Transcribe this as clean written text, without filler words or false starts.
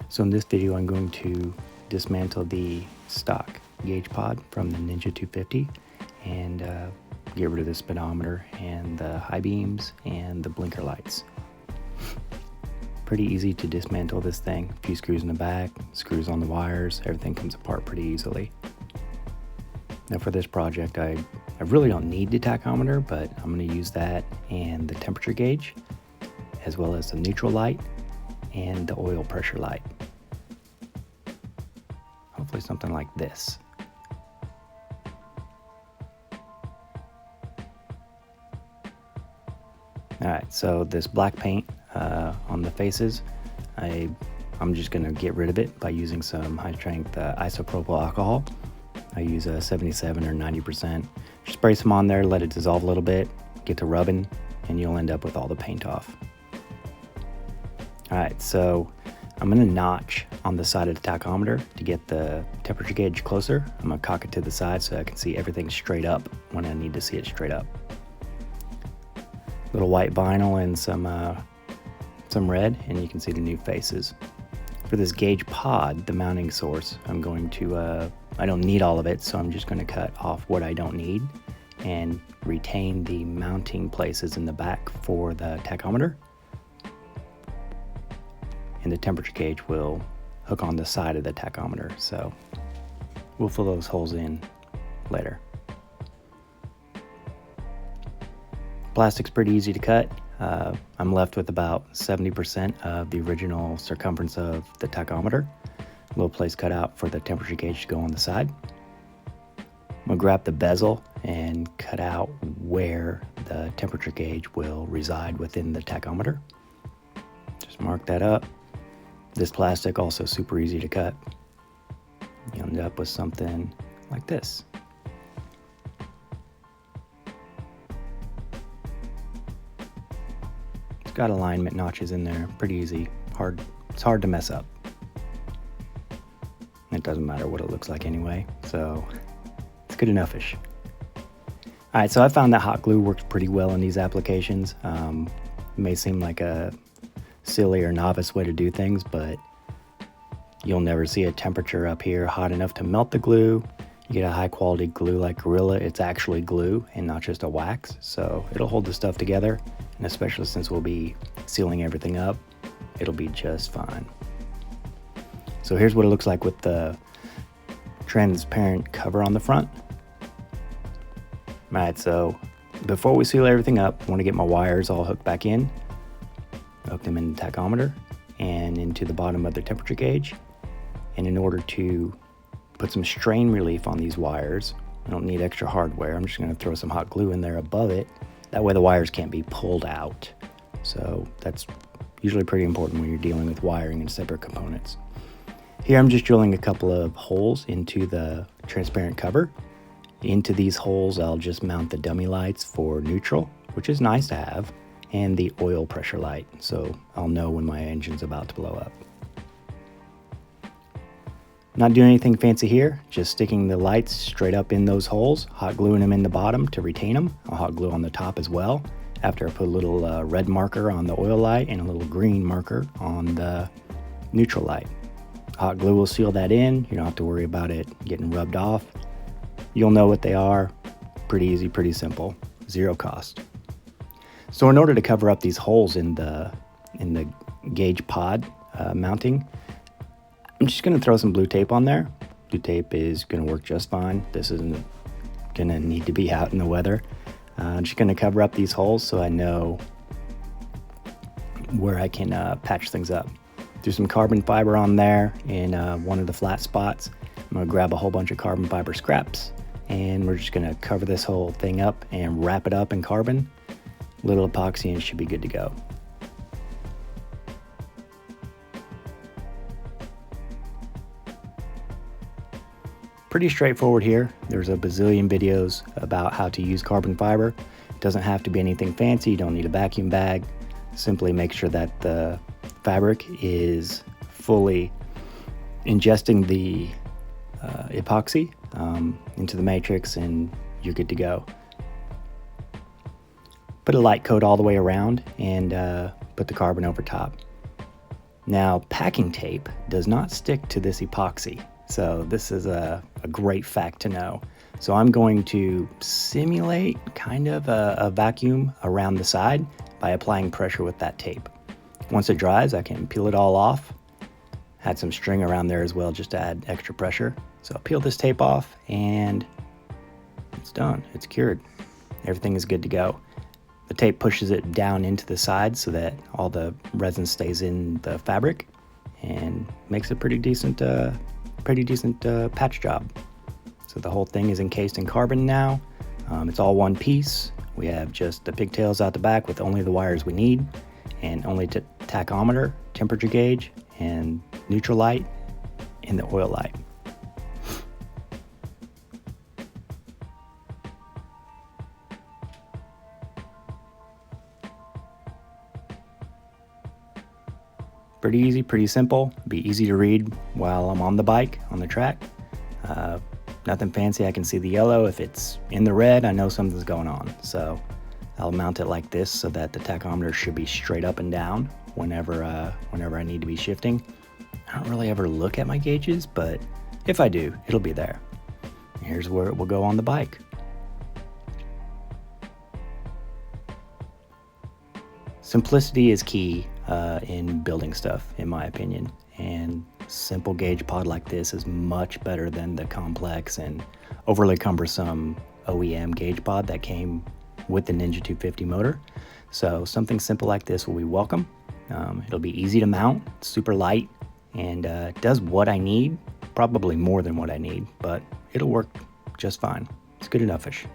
So in this video, I'm going to dismantle the stock gauge pod from the Ninja 250 and get rid of the speedometer and the high beams and the blinker lights. Pretty easy to dismantle this thing. A few screws in the back, screws on the wires, everything comes apart pretty easily. Now for this project, I really don't need the tachometer, but I'm going to use that and the temperature gauge, as well as the neutral light and the oil pressure light. Hopefully something like this. Alright, so this black paint on the faces, I'm just going to get rid of it by using some high strength isopropyl alcohol. I use a 77 or 90%. Just spray some on there, let it dissolve a little bit, get to rubbing, and you'll end up with all the paint off. Alright, so I'm going to notch on the side of the tachometer to get the temperature gauge closer. I'm going to cock it to the side so I can see everything straight up when I need to see it straight up. Little white vinyl and some red, and you can see the new faces. For this gauge pod, the mounting source, I'm going to, I don't need all of it, so I'm just going to cut off what I don't need and retain the mounting places in the back for the tachometer. And the temperature gauge will hook on the side of the tachometer, so we'll fill those holes in later. Plastic's pretty easy to cut. I'm left with about 70% of the original circumference of the tachometer. A little place cut out for the temperature gauge to go on the side. I'm gonna grab the bezel and cut out where the temperature gauge will reside within the tachometer. Just mark that up. This plastic also super easy to cut. You end up with something like this. It's got alignment notches in there, pretty easy. It's hard to mess up. It doesn't matter what it looks like anyway, so it's good enough-ish. All right, so I found that hot glue works pretty well in these applications. It may seem like a silly or novice way to do things, but you'll never see a temperature up here hot enough to melt the glue. You get a high quality glue like Gorilla. It's actually glue and not just a wax, so it'll hold the stuff together, and especially since we'll be sealing everything up, it'll be just fine. So here's what it looks like with the transparent cover on the front. All right, so before we seal everything up, I want to get my wires all hooked back in. Hook them in the tachometer and into the bottom of the temperature gauge. And in order to put some strain relief on these wires, I don't need extra hardware. I'm just going to throw some hot glue in there above it. That way the wires can't be pulled out. So that's usually pretty important when you're dealing with wiring and separate components. Here I'm just drilling a couple of holes into the transparent cover. Into these holes I'll just mount the dummy lights for neutral, which is nice to have, and the oil pressure light, so I'll know when my engine's about to blow up. Not doing anything fancy here, just sticking the lights straight up in those holes, hot gluing them in the bottom to retain them. I'll hot glue on the top as well, after I put a little red marker on the oil light and a little green marker on the neutral light. Hot glue will seal that in. You don't have to worry about it getting rubbed off. You'll know what they are. Pretty easy, pretty simple, zero cost. So in order to cover up these holes in the gauge pod mounting, I'm just going to throw some blue tape on there. Blue tape is going to work just fine. This isn't going to need to be out in the weather. I'm just going to cover up these holes so I know where I can patch things up. Do some carbon fiber on there in one of the flat spots. I'm going to grab a whole bunch of carbon fiber scraps, and we're just going to cover this whole thing up and wrap it up in carbon. Little epoxy and it should be good to go. Pretty straightforward here. There's a bazillion videos about how to use carbon fiber. It doesn't have to be anything fancy. You don't need a vacuum bag. Simply make sure that the fabric is fully ingesting the epoxy into the matrix, and you're good to go. Put a light coat all the way around and put the carbon over top. Now, packing tape does not stick to this epoxy, so this is a great fact to know. So I'm going to simulate kind of a vacuum around the side by applying pressure with that tape. Once it dries, I can peel it all off. Had some string around there as well just to add extra pressure. So I'll peel this tape off and it's done. It's cured. Everything is good to go. The tape pushes it down into the side so that all the resin stays in the fabric and makes a pretty decent patch job. So the whole thing is encased in carbon now. It's all one piece. We have just the pigtails out the back with only the wires we need, and only tachometer, temperature gauge, and neutral light, and the oil light. Pretty easy, pretty simple. Be easy to read while I'm on the bike, on the track. Nothing fancy. I can see the yellow. If it's in the red, I know something's going on. So I'll mount it like this so that the tachometer should be straight up and down whenever I need to be shifting. I don't really ever look at my gauges, but if I do, it'll be there. Here's where it will go on the bike. Simplicity is key in building stuff, in my opinion, and simple gauge pod like this is much better than the complex and overly cumbersome OEM gauge pod that came with the Ninja 250 motor. So something simple like this will be welcome. It'll be easy to mount, super light, and does what I need, probably more than what I need, but it'll work just fine. It's good enough-ish.